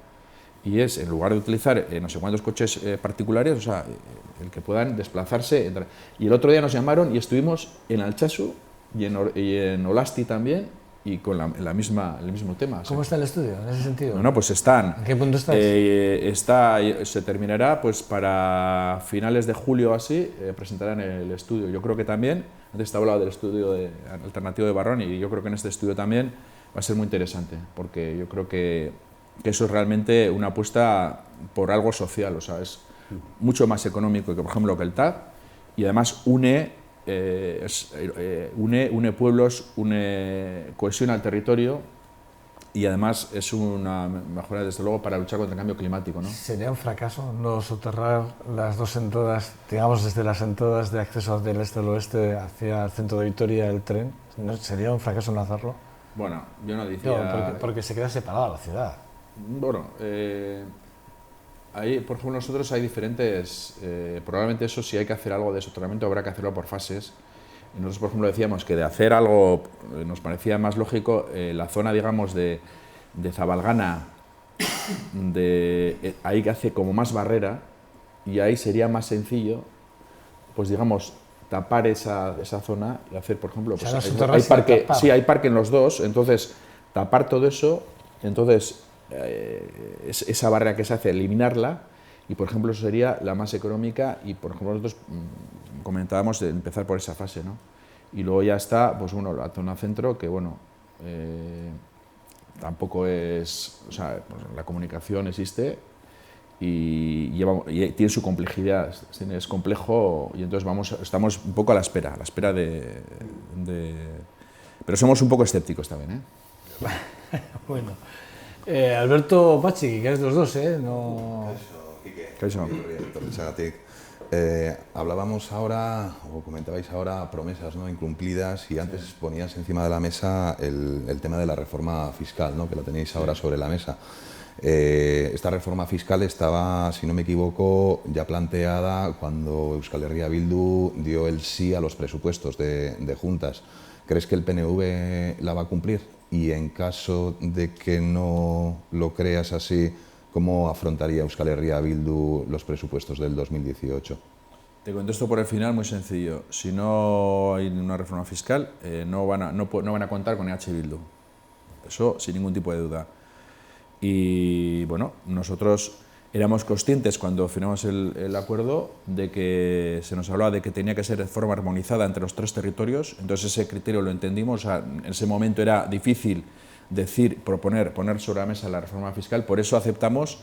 Y es, en lugar de utilizar no sé cuántos coches particulares, o sea, el que puedan desplazarse. Y el otro día nos llamaron y estuvimos en Altsasu y en Olasti también, y con el mismo tema. ¿Cómo está el estudio en ese sentido? No, pues están. ¿En qué punto estáis? Se terminará pues para finales de julio o así, presentarán el estudio. Yo creo que también, antes te hablaba del estudio alternativo de Barrón, y yo creo que en este estudio también va a ser muy interesante, porque yo creo que eso es realmente una apuesta por algo social. O sea, es mucho más económico que, por ejemplo, que el TAV, y además une pueblos, cohesiona el territorio, y además es una mejora, desde luego, para luchar contra el cambio climático, ¿no? ¿Sería un fracaso no soterrar las 2 entradas, digamos, desde las entradas de acceso del este al oeste hacia el centro de Vitoria, el tren? ¿No sería un fracaso no hacerlo? Bueno, yo no decía... No, porque se queda separada la ciudad. Bueno, ahí, por ejemplo, nosotros hay diferentes... probablemente eso, si hay que hacer algo de soterramiento, habrá que hacerlo por fases. Y nosotros, por ejemplo, decíamos que de hacer algo nos parecía más lógico la zona, digamos, de Zabalgana, ahí que hace como más barrera, y ahí sería más sencillo, pues digamos, tapar esa zona y hacer, por ejemplo, pues, hay parque en los dos, entonces tapar todo eso, entonces esa barrera que se hace, eliminarla, y por ejemplo eso sería la más económica y por ejemplo nosotros comentábamos de empezar por esa fase, ¿no? Y luego ya está, pues bueno, la zona centro, que bueno, tampoco es, o sea, pues la comunicación existe y tiene su complejidad, es complejo y entonces estamos un poco a la espera de pero somos un poco escépticos también, ¿eh? Bueno, Alberto, Pachi, que eres los dos, ¿eh? No... Kaixo. Hablábamos ahora, o comentabais ahora, promesas, ¿no?, incumplidas, y antes ponías encima de la mesa el tema de la reforma fiscal, ¿no?, que lo tenéis ahora sobre la mesa. Esta reforma fiscal estaba, si no me equivoco, ya planteada cuando Euskal Herria Bildu dio el sí a los presupuestos de juntas. ¿Crees que el PNV la va a cumplir? Y en caso de que no lo creas así, ¿cómo afrontaría Euskal Herria Bildu los presupuestos del 2018? Te contesto por el final, muy sencillo. Si no hay una reforma fiscal, no van a contar con EH Bildu. Eso sin ningún tipo de duda. Y bueno, nosotros éramos conscientes cuando firmamos el acuerdo de que se nos hablaba de que tenía que ser de forma armonizada entre los 3 territorios, entonces ese criterio lo entendimos, o sea, en ese momento era difícil poner sobre la mesa la reforma fiscal, por eso aceptamos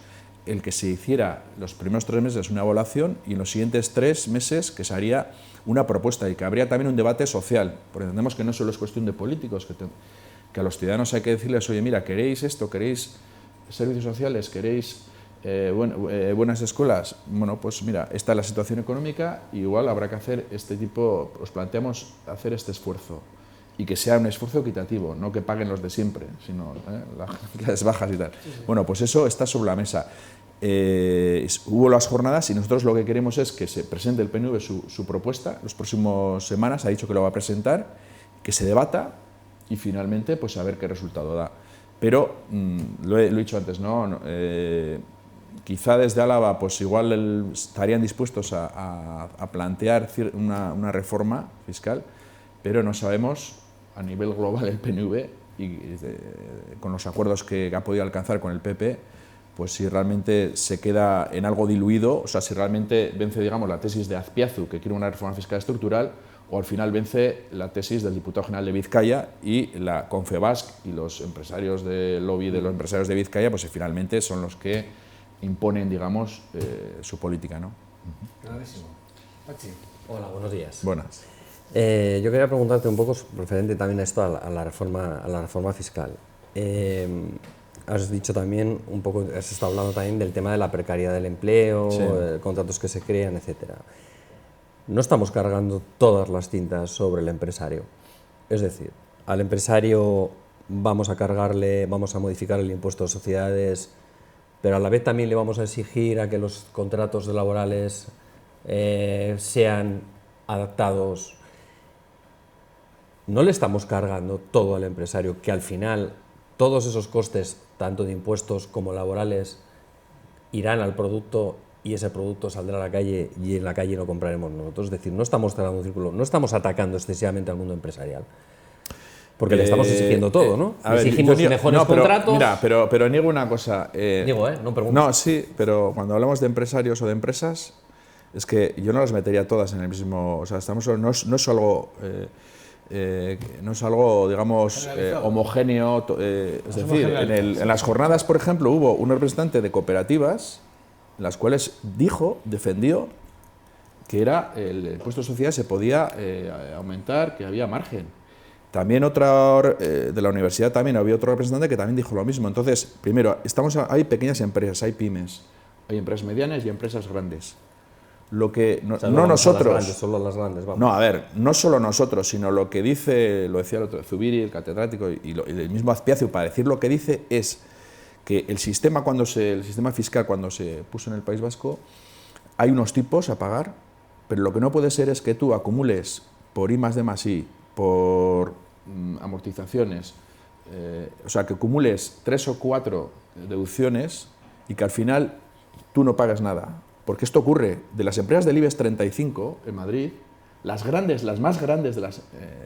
el que se hiciera los primeros 3 meses una evaluación y en los siguientes 3 meses que se haría una propuesta y que habría también un debate social, porque entendemos que no solo es cuestión de políticos, que a los ciudadanos hay que decirles, oye, mira, ¿queréis esto? ¿Queréis servicios sociales? ¿Queréis buenas escuelas? Bueno, pues mira, esta es la situación económica, y igual habrá que hacer os planteamos hacer este esfuerzo. Y que sea un esfuerzo equitativo, no que paguen los de siempre, sino las bajas y tal. Sí, sí. Bueno, pues eso está sobre la mesa. Hubo las jornadas y nosotros lo que queremos es que se presente el PNV su propuesta las próximas semanas, ha dicho que lo va a presentar, que se debata y finalmente pues a ver qué resultado da. Pero, lo he dicho antes, ¿no? Quizá desde Álava pues igual estarían dispuestos a plantear una reforma fiscal, pero no sabemos a nivel global el PNV y con los acuerdos que ha podido alcanzar con el PP, pues si realmente se queda en algo diluido, o sea, si realmente vence, digamos, la tesis de Azpiazu, que quiere una reforma fiscal estructural, o al final vence la tesis del diputado general de Vizcaya y la Confebask y los empresarios del lobby de los empresarios de Vizcaya, pues finalmente son los que imponen, digamos, su política, ¿no? Clarísimo. Pachi. Hola, buenos días. Buenas. Yo quería preguntarte un poco referente también a esto, a la reforma fiscal. Has dicho también un poco, has estado hablando también del tema de la precariedad del empleo, sí, contratos que se crean, etcétera. No estamos cargando todas las tintas sobre el empresario. Es decir, al empresario vamos a modificar el impuesto de sociedades, pero a la vez también le vamos a exigir a que los contratos laborales sean adaptados. No le estamos cargando todo al empresario, que al final todos esos costes, tanto de impuestos como laborales, irán al producto y ese producto saldrá a la calle y en la calle lo compraremos nosotros. Es decir, no estamos cerrando un círculo, no estamos atacando excesivamente al mundo empresarial. Porque le estamos exigiendo todo, ¿no? Exigimos mejores contratos. Mira, pero niego una cosa. No pregunto. No, sí, pero cuando hablamos de empresarios o de empresas, es que yo no las metería todas en el mismo. O sea, no es algo, digamos, homogéneo. Es decir, en las jornadas, por ejemplo, hubo un representante de cooperativas, en las cuales defendió que el impuesto de sociedades se podía aumentar, que había margen. También de la universidad también había otro representante que también dijo lo mismo. Entonces, primero, hay pequeñas empresas, hay pymes, hay empresas medianas y empresas grandes. Lo que no nosotros, solo las grandes, vamos. No, a ver, no solo nosotros, sino lo que dice, lo decía el otro, Zubiri, el catedrático, y el mismo Azpiazu, para decir lo que dice es que el sistema fiscal cuando se puso en el País Vasco, hay unos tipos a pagar, pero lo que no puede ser es que tú acumules por I+D+I, por amortizaciones, o sea, que acumules 3 o 4 deducciones y que al final tú no pagas nada. Porque esto ocurre de las empresas del IBEX 35 en Madrid, las más grandes de las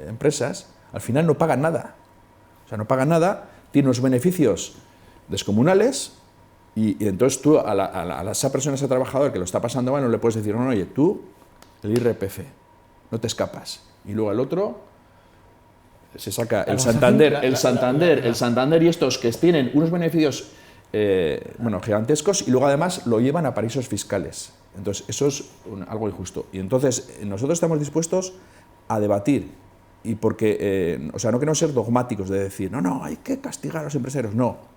empresas, al final no pagan nada. O sea, no pagan nada, tienen unos beneficios descomunales Y entonces tú a esa persona, a ese trabajador que lo está pasando mal, no le puedes decir, no, oye, tú, el IRPF, no te escapas. Y luego el otro se saca el Santander y estos que tienen unos beneficios gigantescos y luego además lo llevan a paraísos fiscales. Entonces eso es algo injusto. Y entonces nosotros estamos dispuestos a debatir y porque, no queremos ser dogmáticos de decir, no, hay que castigar a los empresarios, no.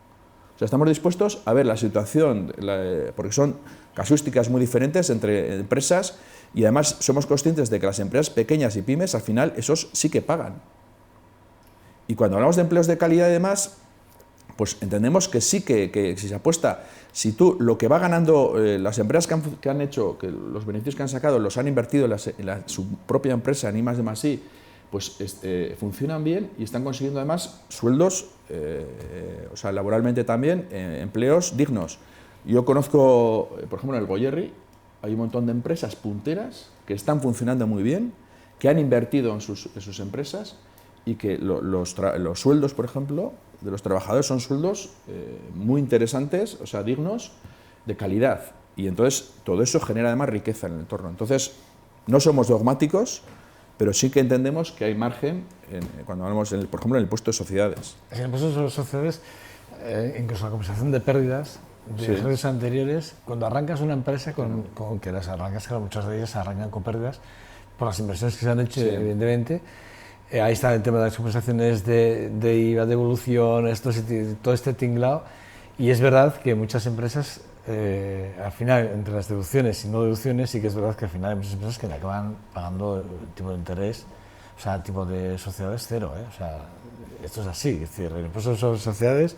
O sea, estamos dispuestos a ver la situación, porque son casuísticas muy diferentes entre empresas y además somos conscientes de que las empresas pequeñas y pymes al final esos sí que pagan. Y cuando hablamos de empleos de calidad y demás, pues entendemos que sí que si se apuesta, si tú lo que va ganando las empresas que han hecho, que los beneficios que han sacado los han invertido en su propia empresa, en I+D+I, pues funcionan bien y están consiguiendo además sueldos, laboralmente también, empleos dignos. Yo conozco, por ejemplo, en el Goierri, hay un montón de empresas punteras que están funcionando muy bien, que han invertido en sus empresas y que los sueldos, por ejemplo, de los trabajadores son sueldos muy interesantes, dignos, de calidad. Y entonces todo eso genera además riqueza en el entorno. Entonces, no somos dogmáticos, pero sí que entendemos que hay margen cuando hablamos, por ejemplo, en el impuesto de sociedades. En el impuesto de sociedades, incluso la compensación de pérdidas de ejercicios anteriores, cuando arrancas una empresa, con que las arrancas, claro, muchas de ellas arrancan con pérdidas por las inversiones que se han hecho, evidentemente. Ahí está el tema de las compensaciones de IVA, de evolución, todo este tinglado. Y es verdad que muchas empresas, al final, entre las deducciones y no deducciones, sí que es verdad que al final hay muchas empresas que le acaban pagando el tipo de interés, el tipo de sociedades cero. Esto es así, es decir, el impuesto sobre sociedades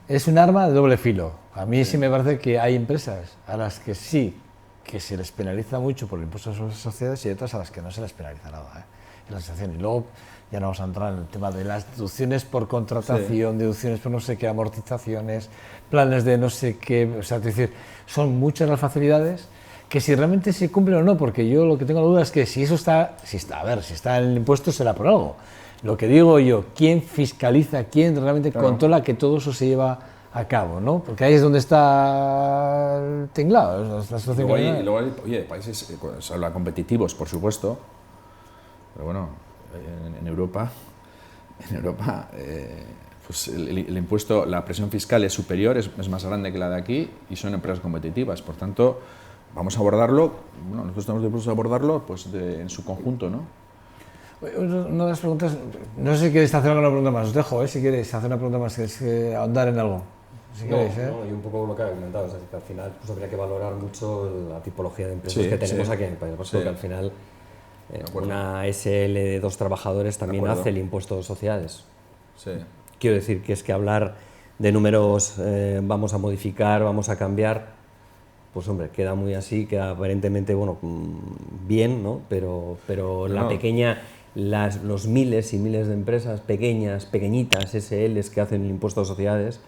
es un arma de doble filo. A mí sí me parece que hay empresas a las que sí que se les penaliza mucho por el impuesto sobre sociedades y otras a las que no se les penaliza nada. La sensación. Y luego ya no vamos a entrar en el tema de las deducciones por contratación, deducciones por no sé qué, amortizaciones, planes de no sé qué, es decir, son muchas las facilidades que si realmente se cumplen o no, porque yo lo que tengo la duda es que si está en el impuesto será por algo. Lo que digo yo, ¿quién fiscaliza, quién realmente controla que todo eso se lleva a cabo, ¿no? Porque ahí es donde está el tinglado, la situación. Luego hay países, se habla competitivos, por supuesto. Pero bueno, en Europa pues el impuesto, la presión fiscal es superior, es más grande que la de aquí y son empresas competitivas. Por tanto, vamos a abordarlo, nosotros estamos dispuestos a abordarlo pues en su conjunto, ¿no? Una de las preguntas, no sé si queréis hacer alguna pregunta más, os dejo, si queréis hacer una pregunta más, queréis ahondar en algo. Si queréis, y un poco lo que ha comentado, es decir, que al final pues, habría que valorar mucho la tipología de empresas que tenemos aquí en el país, porque al final una SL de 2 trabajadores también hace el impuesto de sociedades. Quiero decir que es que hablar de números, vamos a modificar, vamos a cambiar, pues hombre, queda muy así, queda aparentemente bien, ¿no? Pero la pequeña, los miles y miles de empresas pequeñas, pequeñitas, SLs que hacen el impuesto de sociedades,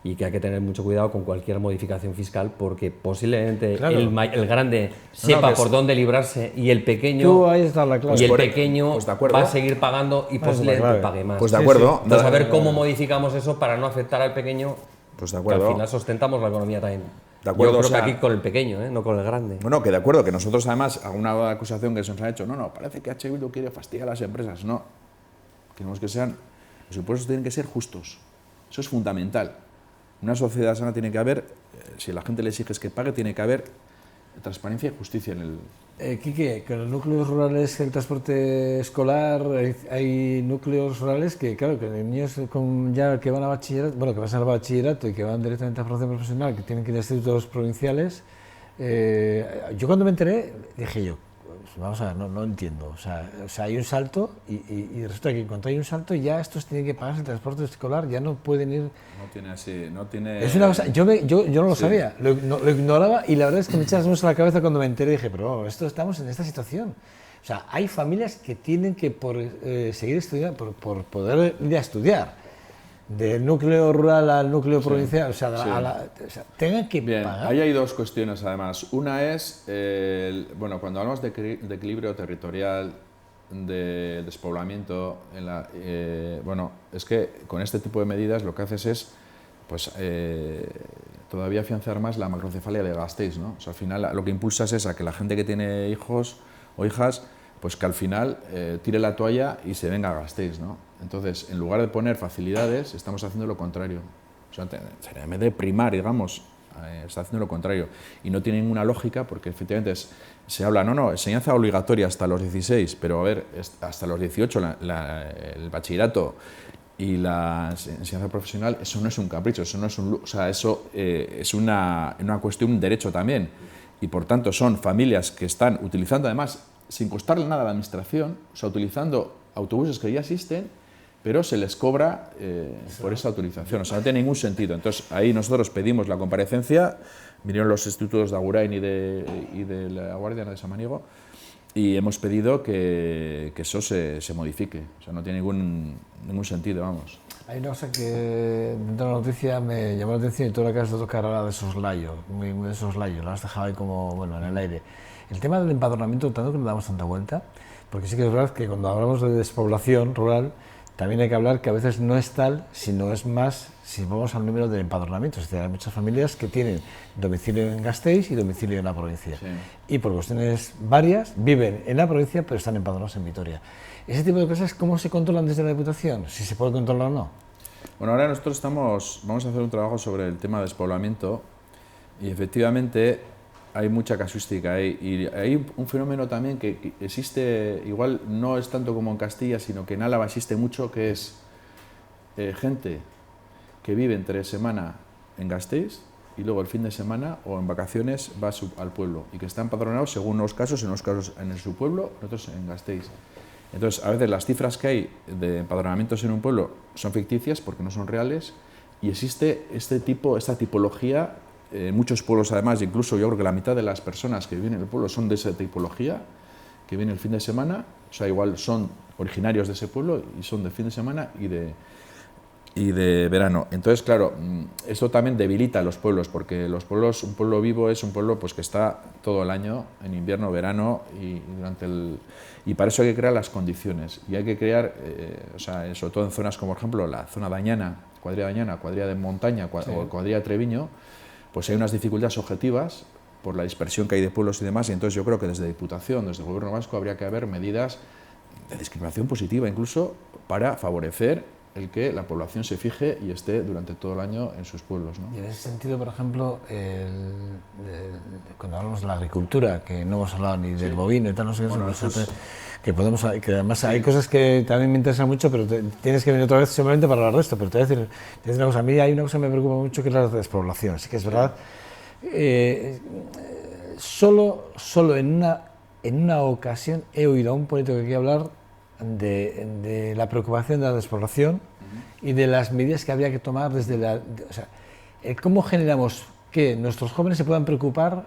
y que hay que tener mucho cuidado con cualquier modificación fiscal porque posiblemente el grande sepa por dónde librarse y el pequeño, ahí está la clave. Y el pequeño va a seguir pagando y posiblemente pague más. Pues de acuerdo. Entonces a ver cómo modificamos eso para no afectar al pequeño, pues de acuerdo. Que al final sustentamos la economía también. De acuerdo, yo creo que aquí con el pequeño, no con el grande. Bueno, que de acuerdo, que nosotros además, alguna acusación que se nos ha hecho, parece que H. Bildu quiere fastidiar a las empresas. No, queremos que los impuestos tienen que ser justos. Eso es fundamental. Una sociedad sana tiene que haber, si la gente le exige que pague, tiene que haber transparencia y justicia en el... Quique, con los núcleos rurales, el transporte escolar, hay núcleos rurales que, claro, que niños que van a bachillerato, que pasan al bachillerato y que van directamente a formación profesional, que tienen que ir a institutos provinciales. Yo cuando me enteré, dije yo, vamos a ver, no entiendo. O sea, hay un salto y resulta que en cuanto hay un salto ya estos tienen que pagar el transporte escolar, ya no pueden ir... No tiene así, no tiene... Es una cosa, yo no lo sabía, lo ignoraba y la verdad es que me eché las manos a la cabeza cuando me enteré y dije, pero estamos en esta situación. O sea, hay familias que tienen que seguir estudiando, por poder ir a estudiar, del núcleo rural al núcleo provincial, tengan que pagar. Ahí hay 2 cuestiones además. Una es, cuando hablamos de equilibrio territorial, de despoblamiento, es que con este tipo de medidas lo que haces es todavía afianzar más la macrocefalia de Gasteiz, ¿no? O sea, al final lo que impulsas es a que la gente que tiene hijos o hijas, pues que al final tire la toalla y se venga a Gasteiz, ¿no? Entonces, en lugar de poner facilidades, estamos haciendo lo contrario. O sea, en vez de primar, digamos, está haciendo lo contrario. Y no tiene ninguna lógica porque efectivamente se habla, no, enseñanza obligatoria hasta los 16, pero a ver, hasta los 18 el bachillerato y la enseñanza profesional, eso no es un capricho, eso no es un, o sea, eso es una cuestión, un derecho también. Y por tanto son familias que están utilizando además, sin costarle nada a la administración, o sea, utilizando autobuses que ya existen, pero se les cobra por esa utilización, o sea, no tiene ningún sentido. Entonces, ahí nosotros pedimos la comparecencia, vinieron los institutos de Agurain y de la Guardia de Samaniego, y hemos pedido que eso se modifique, o sea, no tiene ningún sentido, vamos. Hay una cosa que dentro de la noticia me llamó la atención y tú la que has de tocar ahora de soslayo, muy de soslayo, lo has dejado ahí como, bueno, en el aire. El tema del empadronamiento, tanto que no damos tanta vuelta, porque sí que es verdad que cuando hablamos de despoblación rural, también hay que hablar que a veces no es tal, sino es más si vamos al número de empadronamientos. Es decir, hay muchas familias que tienen domicilio en Gasteiz y domicilio en la provincia. Sí. Y por cuestiones varias viven en la provincia pero están empadronados en Vitoria. Ese tipo de cosas, ¿cómo se controlan desde la Diputación? Si se puede controlar o no. Bueno, ahora nosotros vamos a hacer un trabajo sobre el tema de despoblamiento y efectivamente hay mucha casuística ahí. Y hay un fenómeno también que existe, igual no es tanto como en Castilla, sino que en Álava existe mucho, que es gente que vive entre semana en Gasteiz y luego el fin de semana o en vacaciones va al pueblo y que está empadronado según los casos, en su pueblo, en otros en Gasteiz. Entonces, a veces las cifras que hay de empadronamientos en un pueblo son ficticias porque no son reales y existe esta tipología en muchos pueblos, además, incluso yo creo que la mitad de las personas que viven en el pueblo son de esa tipología, que vienen el fin de semana, o sea, igual son originarios de ese pueblo y son de fin de semana y de verano. Entonces, claro, esto también debilita a los pueblos, porque los pueblos, un pueblo vivo es un pueblo pues, que está todo el año, en invierno, verano y para eso hay que crear las condiciones. Y hay que crear, o sea, sobre todo en zonas como, por ejemplo, la zona dañana, cuadrilla de montaña o cuadrilla de Treviño, pues hay unas dificultades objetivas por la dispersión que hay de pueblos y demás, y entonces yo creo que desde Diputación, desde el Gobierno vasco, habría que haber medidas de discriminación positiva, incluso para favorecer el que la población se fije y esté durante todo el año en sus pueblos, ¿no? Y en ese sentido, por ejemplo, cuando hablamos de la agricultura, que no hemos hablado ni del bovino y tal, no sé qué, bueno, que además hay cosas que también me interesan mucho, pero tienes que venir otra vez simplemente para hablar de esto, pero te voy a decir una cosa, a mí hay una cosa que me preocupa mucho, que es la despoblación. Así que es verdad, solo en una ocasión he oído a un político que quiere hablar de la preocupación de la despoblación y de las medidas que habría que tomar desde o sea, cómo generamos que nuestros jóvenes se puedan preocupar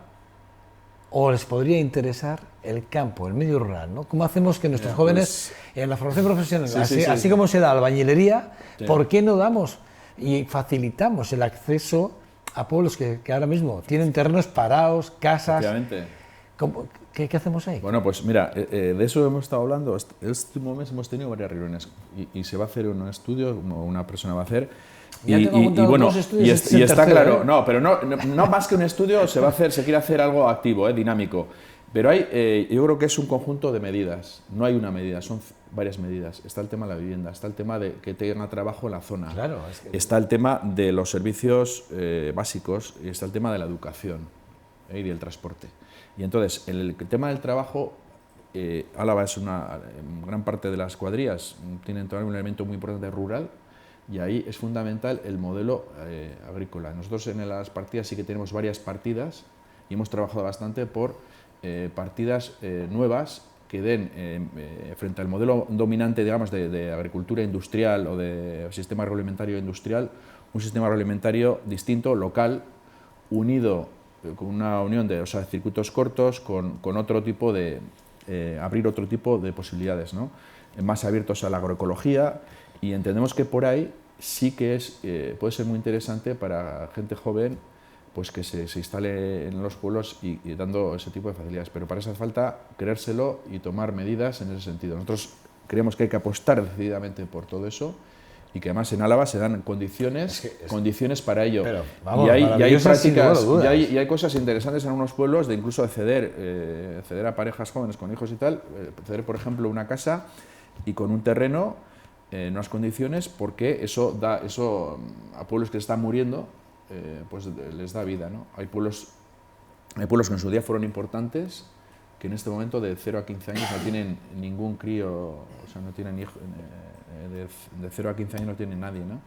o les podría interesar el campo, el medio rural, ¿no? ¿Cómo hacemos que nuestros jóvenes en la formación profesional, así como se da albañilería, ¿por qué no damos y facilitamos el acceso a pueblos que ahora mismo tienen terrenos parados, casas? ¿Qué hacemos ahí? Bueno, pues mira, de eso hemos estado hablando. Este último mes hemos tenido varias reuniones y se va a hacer un estudio, una persona va a hacer. Y bueno, y está claro, no, pero no más que un estudio, se quiere hacer algo activo, dinámico. Pero yo creo que es un conjunto de medidas. No hay una medida, son varias medidas. Está el tema de la vivienda, está el tema de que tenga trabajo en la zona, claro, está el tema de los servicios básicos y está el tema de la educación y del transporte. Y entonces, el tema del trabajo, Álava es gran parte de las cuadrillas tienen todavía un elemento muy importante rural y ahí es fundamental el modelo agrícola. Nosotros en las partidas sí que tenemos varias partidas y hemos trabajado bastante por partidas nuevas que den, frente al modelo dominante, digamos, de agricultura industrial o de sistema agroalimentario industrial, un sistema agroalimentario distinto, local, unido con una unión de circuitos cortos, con otro tipo de, abrir otro tipo de posibilidades, ¿no? Más abiertos a la agroecología, y entendemos que por ahí sí que puede ser muy interesante para gente joven pues que se instale en los pueblos y dando ese tipo de facilidades, pero para eso hace falta creérselo y tomar medidas en ese sentido. Nosotros creemos que hay que apostar decididamente por todo eso y que además en Álava se dan condiciones para ello. Pero, vamos, y hay maravillosas, sin lugar a prácticas, dudas. y hay cosas interesantes en algunos pueblos de incluso acceder a parejas jóvenes con hijos y tal, acceder por ejemplo a una casa y con un terreno en unas condiciones, porque eso a pueblos que están muriendo pues les da vida, ¿no? Hay pueblos que en su día fueron importantes, que en este momento de 0 a 15 años no tienen ningún crío, o sea, no tienen hijo, de 0 a 15 años no tienen nadie, ¿no?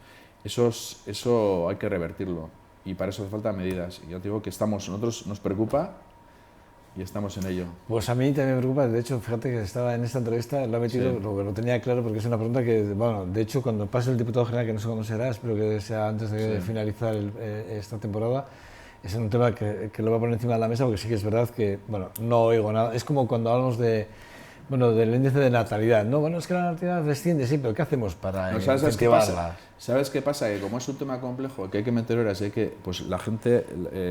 Eso hay que revertirlo, y para eso hace falta medidas. Y yo te digo que nosotros nos preocupa y estamos en ello. Pues a mí también me preocupa, de hecho, fíjate que estaba en esta entrevista, lo he metido, Sí. lo tenía claro, porque es una pregunta que, bueno, de hecho, cuando pase el diputado general, que no sé cuándo será, espero que sea antes de finalizar esta temporada, es un tema que lo voy a poner encima de la mesa, porque sí que es verdad que, bueno, no oigo nada. Es como cuando hablamos del índice de natalidad, ¿no? Bueno, es que la natalidad desciende, sí, pero ¿qué hacemos para No, ¿sabes qué incentivarla? pasa? ¿Sabes qué pasa? Que como es un tema complejo, que hay que meter horas, pues la gente...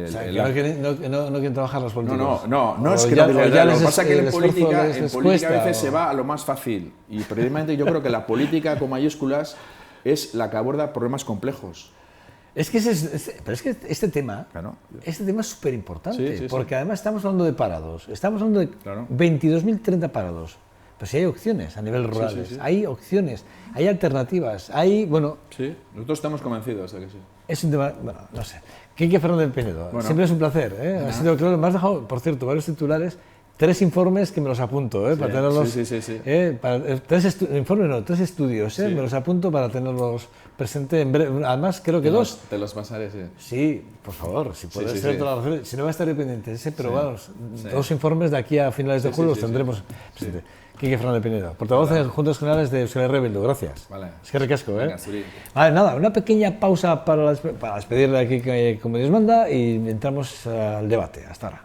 O sea, que no quieren trabajar los políticos. No es O que ya- no o quieren. ya Lo les que pasa es que el en esfuerzo política, les a cuesta, veces o- se va a lo más fácil. Y precisamente yo creo que la política con mayúsculas es la que aborda problemas complejos. Es que pero es que este tema es súper importante, Sí, sí, sí. porque además estamos hablando de parados, estamos hablando de Claro. 22.030 parados, pero sí hay opciones a nivel rural, sí. hay opciones, hay alternativas, Sí, nosotros estamos convencidos de que sí. es un tema, bueno, no sé. Quique Fernández Pinedo, Bueno. siempre es un placer, ¿eh? Ha sido claro, me has dejado, por cierto, varios titulares, 3 informes que me los apunto, para tenerlos. sí. 3 informes, no, 3 estudios, Sí. me los apunto para tenerlos presente en breve. Además, creo que 2. Te los pasaré, sí. Sí, por favor, si puedes sí, ser sí. todas las razones. Si no va a estar pendiente ese, pero vamos, 2 informes de aquí a finales de julio los tendremos presente. Quique Fernández Pinedo, portavoz de Juntas Generales de Euskal Herria Bildu, gracias. Vale. Es que ricasco, ¿eh? Venga, Zuri. Vale, nada, una pequeña pausa para despedirle aquí como Dios manda y entramos al debate. Hasta ahora.